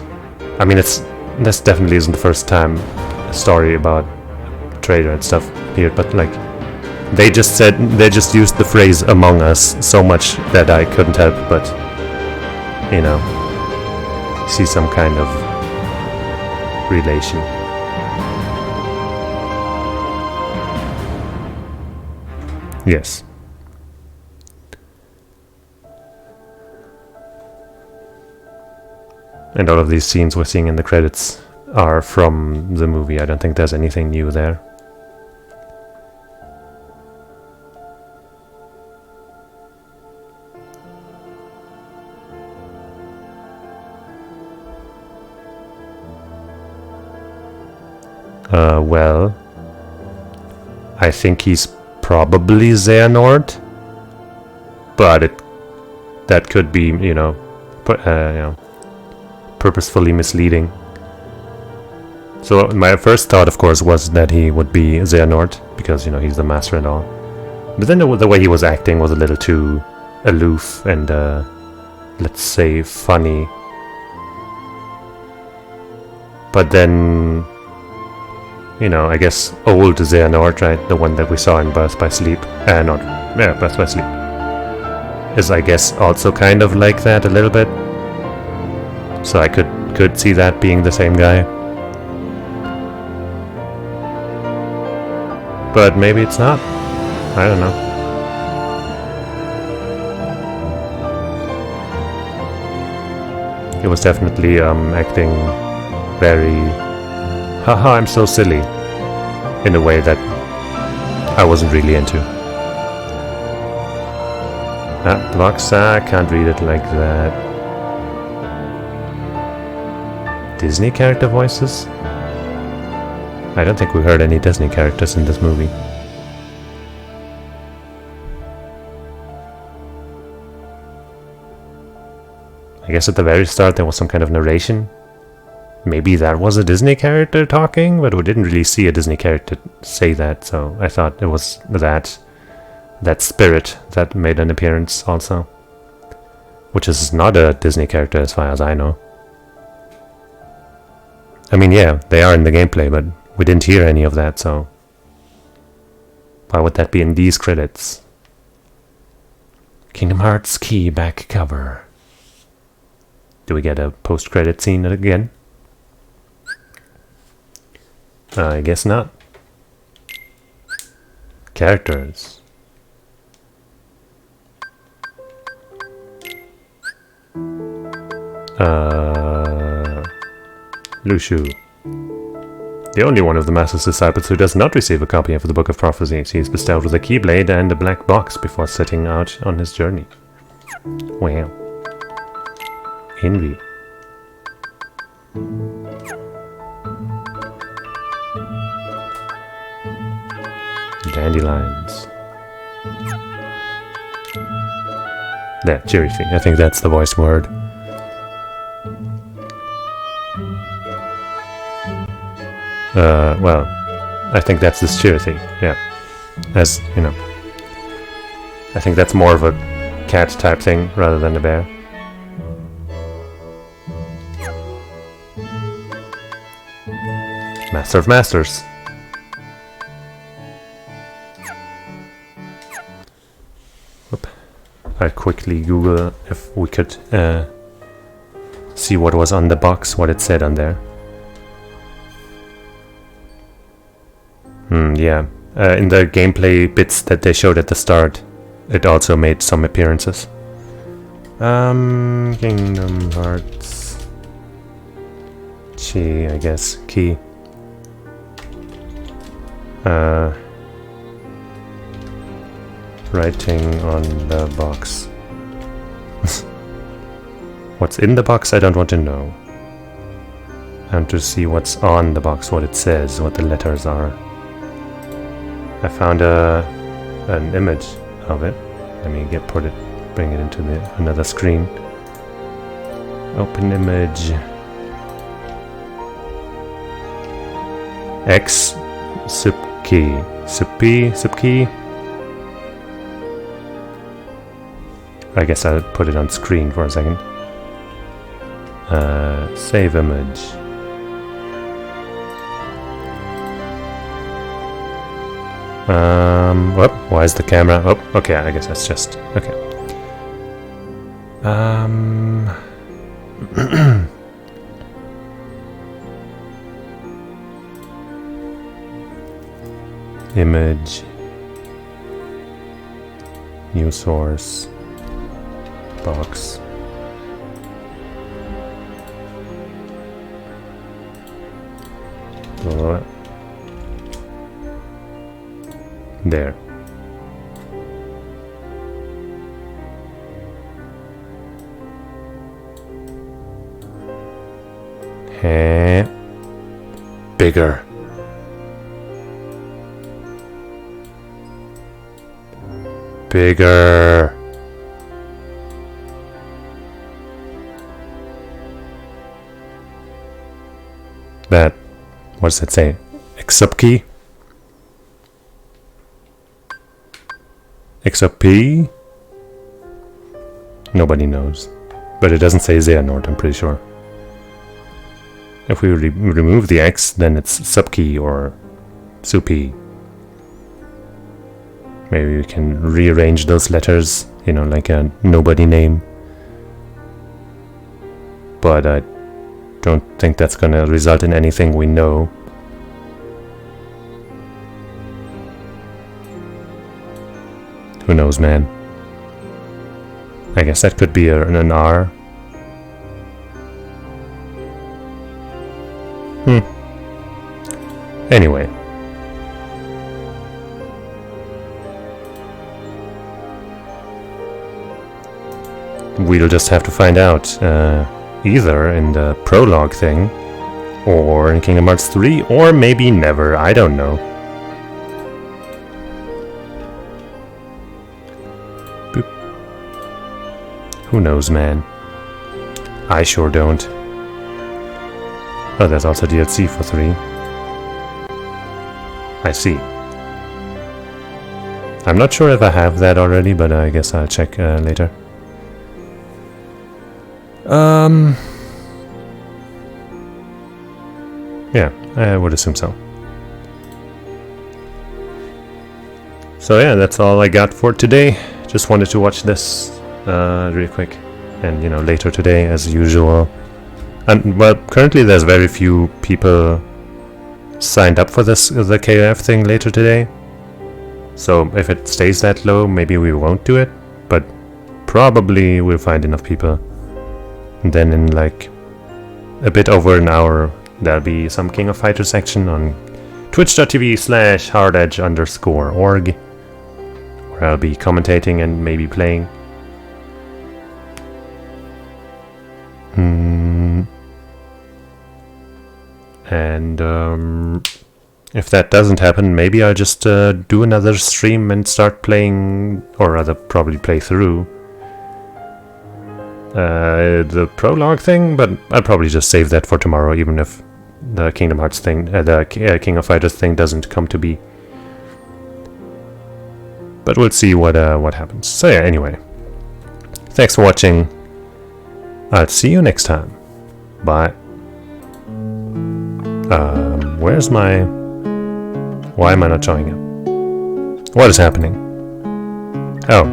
I mean, this definitely isn't the first time a story about a traitor and stuff appeared, but like. They just used the phrase Among Us so much that I couldn't help but, you know, see some kind of relation. Yes. And all of these scenes we're seeing in the credits are from the movie. I don't think there's anything new there. Well, I think he's probably Xehanort, but that could be, you know, purposefully misleading. So my first thought, of course, was that he would be Xehanort, because, you know, he's the master and all. But then the way he was acting was a little too aloof and, let's say, funny. But then, you know, I guess old Xehanort, right? The one that we saw in Birth by Sleep. Birth by Sleep. Is, I guess, also kind of like that a little bit. So I could see that being the same guy. But maybe it's not. I don't know. He was definitely acting very... Haha, I'm so silly. In a way that I wasn't really into. The box, I can't read it like that. Disney character voices? I don't think we heard any Disney characters in this movie. I guess at the very start there was some kind of narration. Maybe that was a Disney character talking, but we didn't really see a Disney character say that, so I thought it was that spirit that made an appearance also. Which is not a Disney character as far as I know. I mean, yeah, they are in the gameplay, but we didn't hear any of that, so... Why would that be in these credits? Kingdom Hearts key back cover. Do we get a post-credit scene again? I guess not. Characters. Lu Shu. The only one of the Master's disciples who does not receive a copy of the Book of Prophecies. He is bestowed with a Keyblade and a black box before setting out on his journey. Wow. Envy. Dandelions. There, Chirithy. I think that's the voiced word. Well, I think that's this Chirithy, yeah. As, you know. I think that's more of a cat type thing rather than a bear. Master of Masters. Whoop. I'll quickly Google if we could see what was on the box, what it said on there. Yeah. In the gameplay bits that they showed at the start, it also made some appearances. Kingdom Hearts. Chi, I guess. Key. Writing on the box. What's in the box, I don't want to know. I want to see what's on the box, what it says, what the letters are. I found an image of it. Let me bring it into another screen. Open image. X subkey. Subkey. I guess I'll put it on screen for a second. Save image. Whoop, why is the camera? Oh, okay, I guess that's just okay. Image. New source. Box. There. Bigger. Bigger. That, what does that say? Except key? Except P? Nobody knows. But it doesn't say Xehanort, I'm pretty sure. If we remove the X, then it's subkey or supi. Maybe we can rearrange those letters, you know, like a nobody name. But I don't think that's gonna result in anything we know. Who knows, man? I guess that could be an R. Anyway. We'll just have to find out, either in the prologue thing, or in Kingdom Hearts 3, or maybe never, I don't know. Boop. Who knows, man? I sure don't. Oh, there's also DLC for 3. I see. I'm not sure if I have that already, but I guess I'll check later. Yeah, I would assume so. So yeah, that's all I got for today. Just wanted to watch this real quick. And, you know, later today, as usual. And, well, currently there's very few people signed up for the KOF thing later today. So if it stays that low, maybe we won't do it. But probably we'll find enough people. And then in like a bit over an hour, there'll be some King of Fighters action on twitch.tv/hardedge_org, where I'll be commentating and maybe playing. And if that doesn't happen, maybe I'll just do another stream and start playing, or rather probably play through the prologue thing, but I'll probably just save that for tomorrow, even if the Kingdom Hearts thing, the King of Fighters thing doesn't come to be. But we'll see what happens. So yeah, anyway, thanks for watching. I'll see you next time. Bye. Where's my... Why am I not showing it? What is happening? Oh,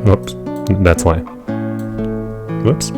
oops. That's why. Whoops.